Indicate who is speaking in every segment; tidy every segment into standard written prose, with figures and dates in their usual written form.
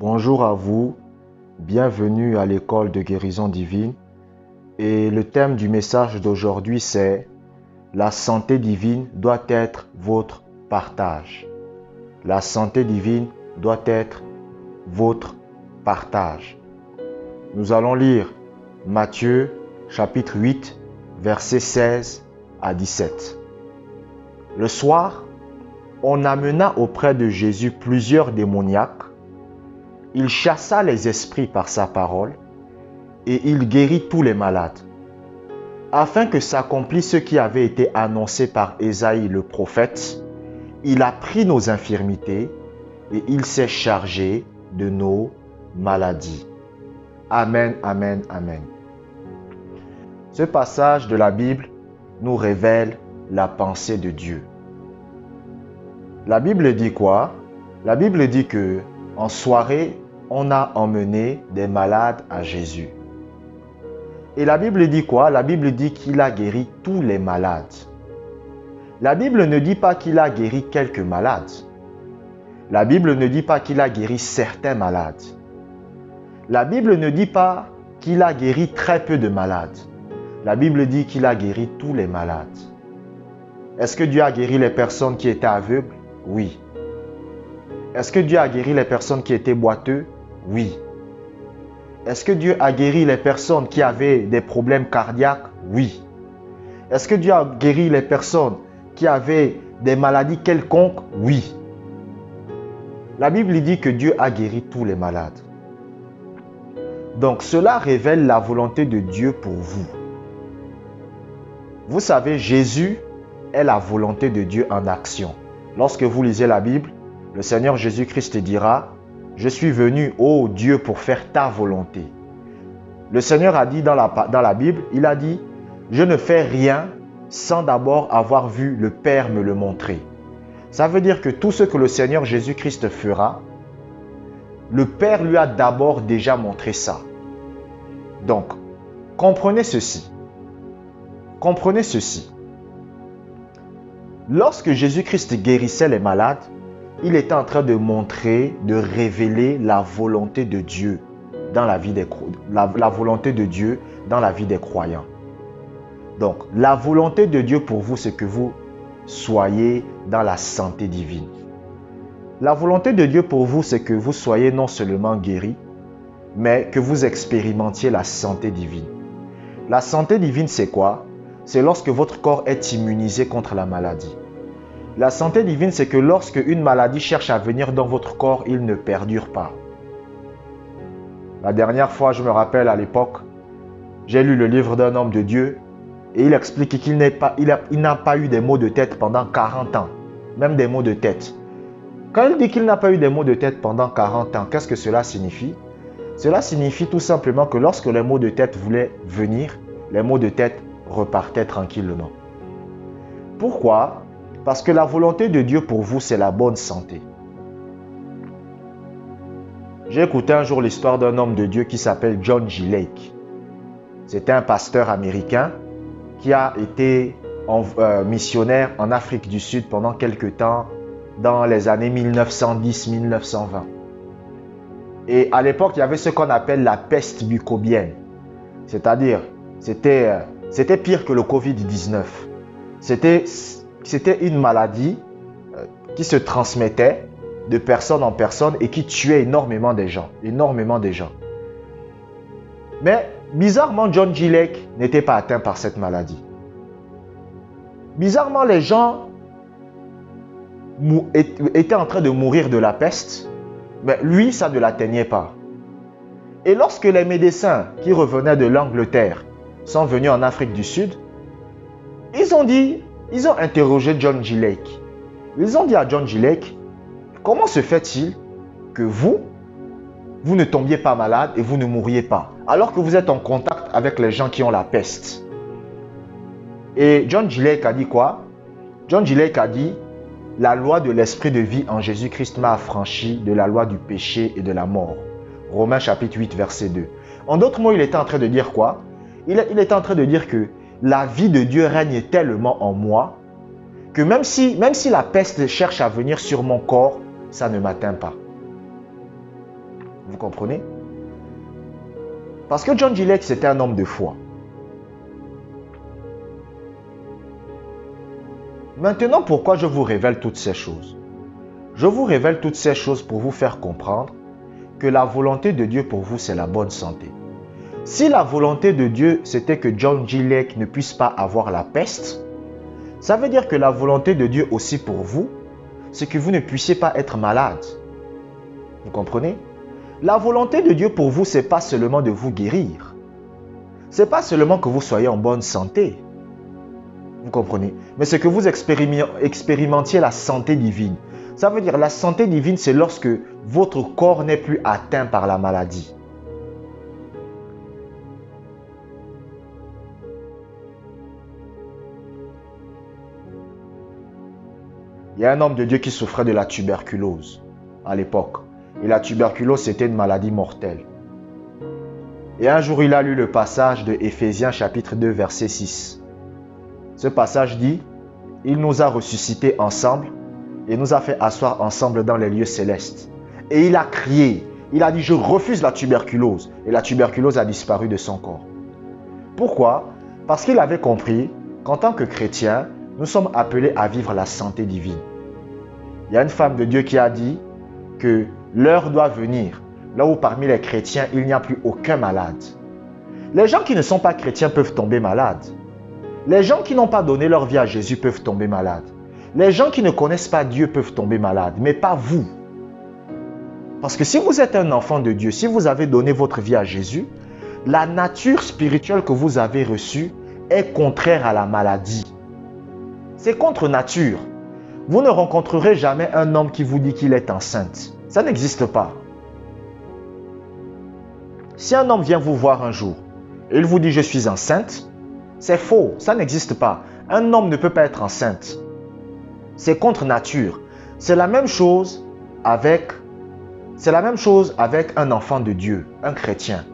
Speaker 1: Bonjour à vous, bienvenue à l'école de guérison divine. Et le thème du message d'aujourd'hui c'est la santé divine doit être votre partage. La santé divine doit être votre partage. Nous allons lire Matthieu chapitre 8, versets 16 à 17. Le soir, on amena auprès de Jésus plusieurs démoniaques. Il chassa les esprits par sa parole et il guérit tous les malades, afin que s'accomplisse ce qui avait été annoncé par Ésaïe le prophète. Il a pris nos infirmités et il s'est chargé de nos maladies. Amen, amen, amen. Ce passage de la Bible nous révèle la pensée de Dieu. La Bible dit quoi? La Bible dit que en soirée, on a emmené des malades à Jésus. Et la Bible dit quoi? La Bible dit qu'il a guéri tous les malades. La Bible ne dit pas qu'il a guéri quelques malades. La Bible ne dit pas qu'il a guéri certains malades. La Bible ne dit pas qu'il a guéri très peu de malades. La Bible dit qu'il a guéri tous les malades. Est-ce que Dieu a guéri les personnes qui étaient aveugles? Oui. Est-ce que Dieu a guéri les personnes qui étaient boiteux? Oui. Est-ce que Dieu a guéri les personnes qui avaient des problèmes cardiaques? Oui. Est-ce que Dieu a guéri les personnes qui avaient des maladies quelconques? Oui. La Bible dit que Dieu a guéri tous les malades. Donc cela révèle la volonté de Dieu pour vous. Vous savez, Jésus est la volonté de Dieu en action. Lorsque vous lisez la Bible, le Seigneur Jésus-Christ dira: je suis venu, ô Dieu, pour faire ta volonté. Le Seigneur a dit dans la Bible, il a dit: je ne fais rien sans d'abord avoir vu le Père me le montrer. Ça veut dire que tout ce que le Seigneur Jésus-Christ fera, le Père lui a d'abord déjà montré ça. Donc, comprenez ceci. Comprenez ceci. Lorsque Jésus-Christ guérissait les malades, il était en train de montrer, de révéler la volonté de Dieu dans la vie la volonté de Dieu dans la vie des croyants. Donc, la volonté de Dieu pour vous, c'est que vous soyez dans la santé divine. La volonté de Dieu pour vous, c'est que vous soyez non seulement guéris, mais que vous expérimentiez la santé divine. La santé divine, c'est quoi? C'est lorsque votre corps est immunisé contre la maladie. La santé divine, c'est que lorsque une maladie cherche à venir dans votre corps, il ne perdure pas. La dernière fois, je me rappelle à l'époque, j'ai lu le livre d'un homme de Dieu et il explique qu'il n'a pas eu des maux de tête pendant 40 ans, même des maux de tête. Quand il dit qu'il n'a pas eu des maux de tête pendant 40 ans, qu'est-ce que cela signifie? Cela signifie tout simplement que lorsque les maux de tête voulaient venir, les maux de tête repartaient tranquillement. Pourquoi? Parce que la volonté de Dieu pour vous, c'est la bonne santé. J'ai écouté un jour l'histoire d'un homme de Dieu qui s'appelle John G. Lake. C'était un pasteur américain qui a été missionnaire en Afrique du Sud pendant quelques temps dans les années 1910-1920. Et à l'époque, il y avait ce qu'on appelle la peste mucobienne. C'est-à-dire, c'était pire que le Covid-19. C'était une maladie qui se transmettait de personne en personne et qui tuait énormément de gens. Mais bizarrement, John G. Lake n'était pas atteint par cette maladie. Bizarrement, les gens étaient en train de mourir de la peste, mais lui, ça ne l'atteignait pas. Et lorsque les médecins qui revenaient de l'Angleterre sont venus en Afrique du Sud, ils ont interrogé John G. Lake. Ils ont dit à John G. Lake: comment se fait-il que vous ne tombiez pas malade et vous ne mourriez pas, alors que vous êtes en contact avec les gens qui ont la peste? Et John G. Lake a dit quoi? John G. Lake a dit: la loi de l'esprit de vie en Jésus-Christ m'a affranchi de la loi du péché et de la mort. Romains chapitre 8, verset 2. En d'autres mots, il était en train de dire quoi? Il était en train de dire que la vie de Dieu règne tellement en moi que même si la peste cherche à venir sur mon corps, ça ne m'atteint pas. Vous comprenez? Parce que John G. Lake, c'était un homme de foi. Maintenant, pourquoi je vous révèle toutes ces choses? Je vous révèle toutes ces choses pour vous faire comprendre que la volonté de Dieu pour vous, c'est la bonne santé. Si la volonté de Dieu, c'était que John G. Lake ne puisse pas avoir la peste, ça veut dire que la volonté de Dieu aussi pour vous, c'est que vous ne puissiez pas être malade. Vous comprenez? La volonté de Dieu pour vous, ce n'est pas seulement de vous guérir. Ce n'est pas seulement que vous soyez en bonne santé. Vous comprenez? Mais c'est que vous expérimentiez la santé divine. Ça veut dire la santé divine, c'est lorsque votre corps n'est plus atteint par la maladie. Il y a un homme de Dieu qui souffrait de la tuberculose à l'époque. Et la tuberculose, c'était une maladie mortelle. Et un jour, il a lu le passage de Éphésiens chapitre 2, verset 6. Ce passage dit, « Il nous a ressuscités ensemble et nous a fait asseoir ensemble dans les lieux célestes. » Et il a crié, il a dit, « Je refuse la tuberculose. » Et la tuberculose a disparu de son corps. Pourquoi? Parce qu'il avait compris qu'en tant que chrétien, nous sommes appelés à vivre la santé divine. Il y a une femme de Dieu qui a dit que l'heure doit venir, là où parmi les chrétiens, il n'y a plus aucun malade. Les gens qui ne sont pas chrétiens peuvent tomber malades. Les gens qui n'ont pas donné leur vie à Jésus peuvent tomber malades. Les gens qui ne connaissent pas Dieu peuvent tomber malades, mais pas vous. Parce que si vous êtes un enfant de Dieu, si vous avez donné votre vie à Jésus, la nature spirituelle que vous avez reçue est contraire à la maladie. C'est contre nature. Vous ne rencontrerez jamais un homme qui vous dit qu'il est enceinte. Ça n'existe pas. Si un homme vient vous voir un jour et il vous dit « je suis enceinte », c'est faux, ça n'existe pas. Un homme ne peut pas être enceinte. C'est contre nature. C'est la même chose avec un enfant de Dieu, un chrétien.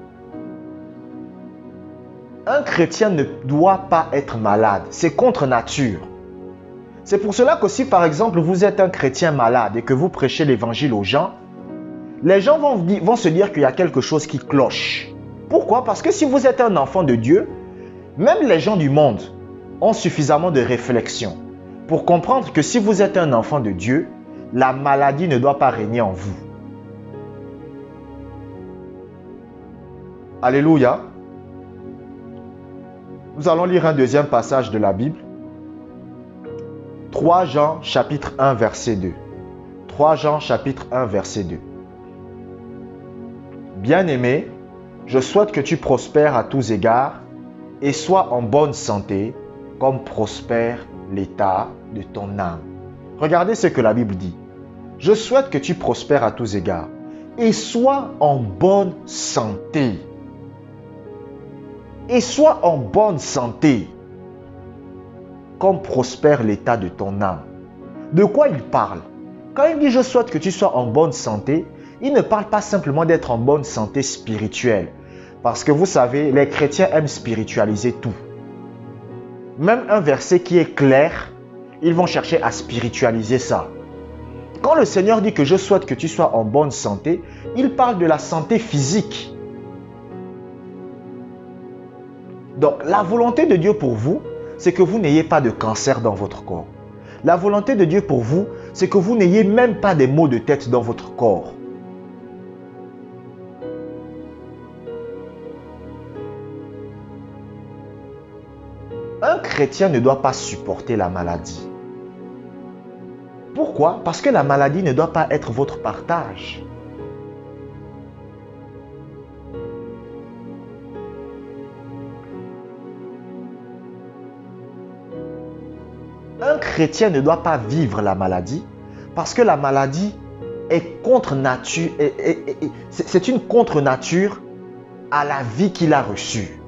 Speaker 1: Un chrétien ne doit pas être malade. C'est contre nature. C'est pour cela que si par exemple vous êtes un chrétien malade et que vous prêchez l'évangile aux gens, les gens vont se dire qu'il y a quelque chose qui cloche. Pourquoi? Parce que si vous êtes un enfant de Dieu, même les gens du monde ont suffisamment de réflexion pour comprendre que si vous êtes un enfant de Dieu, la maladie ne doit pas régner en vous. Alléluia. Nous allons lire un deuxième passage de la Bible. 3 Jean chapitre 1 verset 2. 3 Jean chapitre 1 verset 2. Bien-aimé, je souhaite que tu prospères à tous égards et sois en bonne santé comme prospère l'état de ton âme. Regardez ce que la Bible dit. Je souhaite que tu prospères à tous égards et sois en bonne santé. Et sois en bonne santé comme prospère l'état de ton âme. De quoi il parle? Quand il dit je souhaite que tu sois en bonne santé, il ne parle pas simplement d'être en bonne santé spirituelle. Parce que vous savez, les chrétiens aiment spiritualiser tout. Même un verset qui est clair, ils vont chercher à spiritualiser ça. Quand le Seigneur dit que je souhaite que tu sois en bonne santé, il parle de la santé physique. Donc, la volonté de Dieu pour vous, c'est que vous n'ayez pas de cancer dans votre corps. La volonté de Dieu pour vous, c'est que vous n'ayez même pas des maux de tête dans votre corps. Un chrétien ne doit pas supporter la maladie. Pourquoi? Parce que la maladie ne doit pas être votre partage. Un chrétien ne doit pas vivre la maladie parce que la maladie est contre nature, c'est une contre-nature à la vie qu'il a reçue.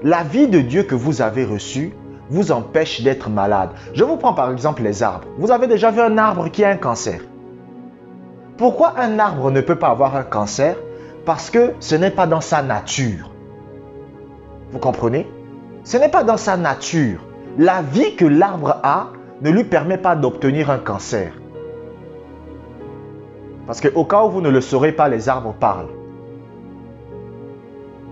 Speaker 1: La vie de Dieu que vous avez reçue vous empêche d'être malade. Je vous prends par exemple les arbres. Vous avez déjà vu un arbre qui a un cancer. Pourquoi un arbre ne peut pas avoir un cancer? Parce que ce n'est pas dans sa nature. Vous comprenez? Ce n'est pas dans sa nature. La vie que l'arbre a ne lui permet pas d'obtenir un cancer. Parce qu'au cas où vous ne le saurez pas, les arbres parlent.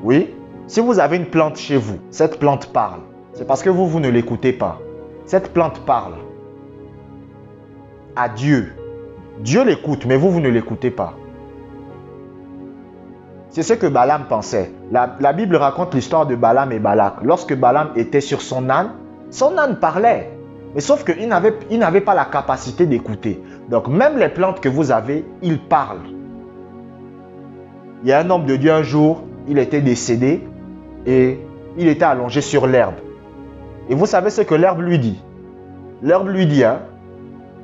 Speaker 1: Oui, si vous avez une plante chez vous, cette plante parle. C'est parce que vous ne l'écoutez pas. Cette plante parle à Dieu. Dieu l'écoute, mais vous ne l'écoutez pas. C'est ce que Balaam pensait. La Bible raconte l'histoire de Balaam et Balak. Lorsque Balaam était sur son âne parlait. Mais sauf qu'il n'avait pas la capacité d'écouter. Donc même les plantes que vous avez, ils parlent. Il y a un homme de Dieu un jour, il était décédé et il était allongé sur l'herbe. Et vous savez ce que l'herbe lui dit? L'herbe lui dit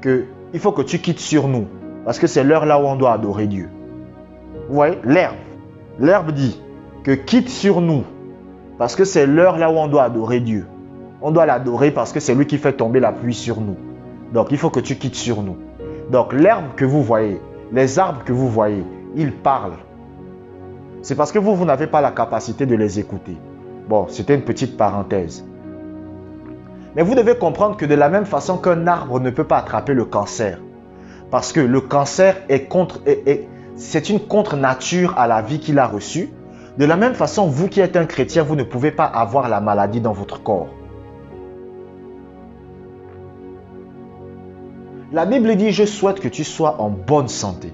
Speaker 1: qu'il faut que tu quittes sur nous. Parce que c'est l'heure là où on doit adorer Dieu. Vous voyez, l'herbe. L'herbe dit que quitte sur nous. Parce que c'est l'heure là où on doit adorer Dieu. On doit l'adorer parce que c'est lui qui fait tomber la pluie sur nous. Donc il faut que tu quittes sur nous. Donc l'herbe que vous voyez, les arbres que vous voyez, ils parlent. C'est parce que vous n'avez pas la capacité de les écouter. Bon, c'était une petite parenthèse. Mais vous devez comprendre que de la même façon qu'un arbre ne peut pas attraper le cancer, parce que le cancer c'est une contre-nature à la vie qu'il a reçue, de la même façon, vous qui êtes un chrétien, vous ne pouvez pas avoir la maladie dans votre corps. La Bible dit, je souhaite que tu sois en bonne santé.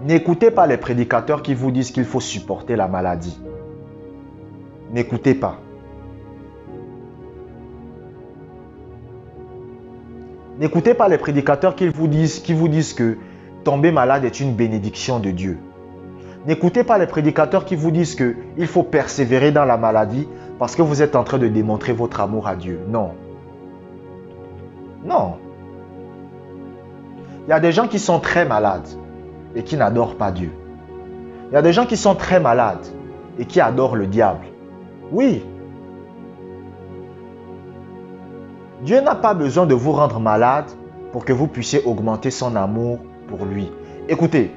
Speaker 1: N'écoutez pas les prédicateurs qui vous disent qu'il faut supporter la maladie. N'écoutez pas. N'écoutez pas les prédicateurs qui vous disent que tomber malade est une bénédiction de Dieu. N'écoutez pas les prédicateurs qui vous disent qu'il faut persévérer dans la maladie parce que vous êtes en train de démontrer votre amour à Dieu. Non. Non. Il y a des gens qui sont très malades et qui n'adorent pas Dieu. Il y a des gens qui sont très malades et qui adorent le diable. Oui. Dieu n'a pas besoin de vous rendre malade pour que vous puissiez augmenter son amour pour lui. Écoutez,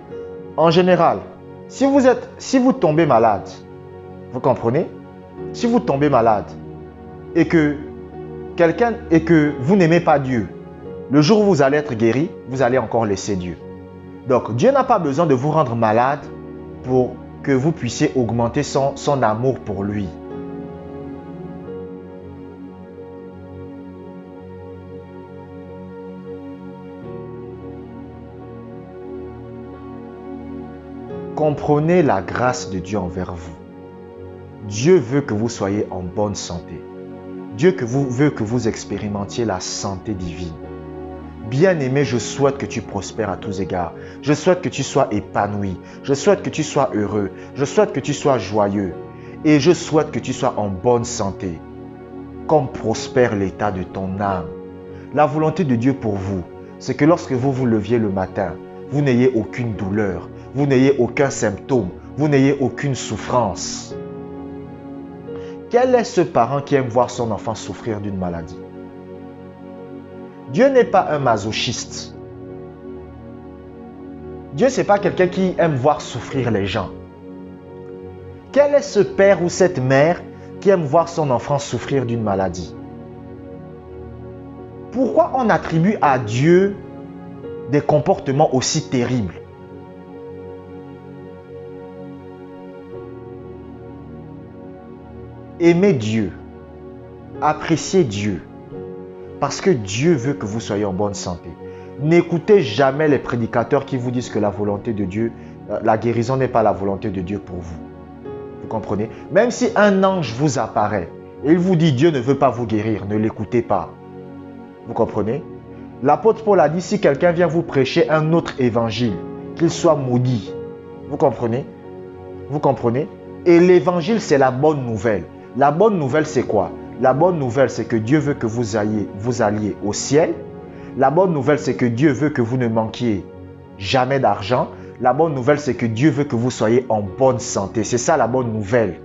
Speaker 1: en général, si vous tombez malade, vous comprenez? Si vous tombez malade et que vous n'aimez pas Dieu, le jour où vous allez être guéri, vous allez encore laisser Dieu. Donc, Dieu n'a pas besoin de vous rendre malade pour que vous puissiez augmenter son amour pour lui. Comprenez la grâce de Dieu envers vous. Dieu veut que vous soyez en bonne santé. Dieu veut que vous expérimentiez la santé divine. Bien-aimé, je souhaite que tu prospères à tous égards. Je souhaite que tu sois épanoui. Je souhaite que tu sois heureux. Je souhaite que tu sois joyeux. Et je souhaite que tu sois en bonne santé. Comme prospère l'état de ton âme. La volonté de Dieu pour vous, c'est que lorsque vous vous leviez le matin, vous n'ayez aucune douleur. Vous n'ayez aucun symptôme, vous n'ayez aucune souffrance. Quel est ce parent qui aime voir son enfant souffrir d'une maladie? Dieu n'est pas un masochiste. Dieu, ce n'est pas quelqu'un qui aime voir souffrir les gens. Quel est ce père ou cette mère qui aime voir son enfant souffrir d'une maladie? Pourquoi on attribue à Dieu des comportements aussi terribles? Aimez Dieu, appréciez Dieu, parce que Dieu veut que vous soyez en bonne santé. N'écoutez jamais les prédicateurs qui vous disent que la volonté de Dieu, la guérison n'est pas la volonté de Dieu pour vous. Vous comprenez? Même si un ange vous apparaît et il vous dit Dieu ne veut pas vous guérir, ne l'écoutez pas. Vous comprenez? L'apôtre Paul a dit si quelqu'un vient vous prêcher un autre évangile, qu'il soit maudit. Vous comprenez? Vous comprenez? Et l'évangile, c'est la bonne nouvelle. La bonne nouvelle, c'est quoi? La bonne nouvelle, c'est que Dieu veut que vous alliez au ciel. La bonne nouvelle, c'est que Dieu veut que vous ne manquiez jamais d'argent. La bonne nouvelle, c'est que Dieu veut que vous soyez en bonne santé. C'est ça la bonne nouvelle.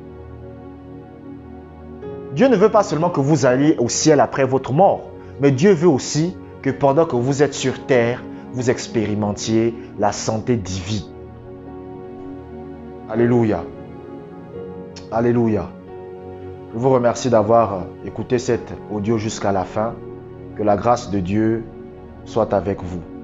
Speaker 1: Dieu ne veut pas seulement que vous alliez au ciel après votre mort, mais Dieu veut aussi que pendant que vous êtes sur terre, vous expérimentiez la santé divine. Alléluia. Alléluia. Je vous remercie d'avoir écouté cet audio jusqu'à la fin. Que la grâce de Dieu soit avec vous.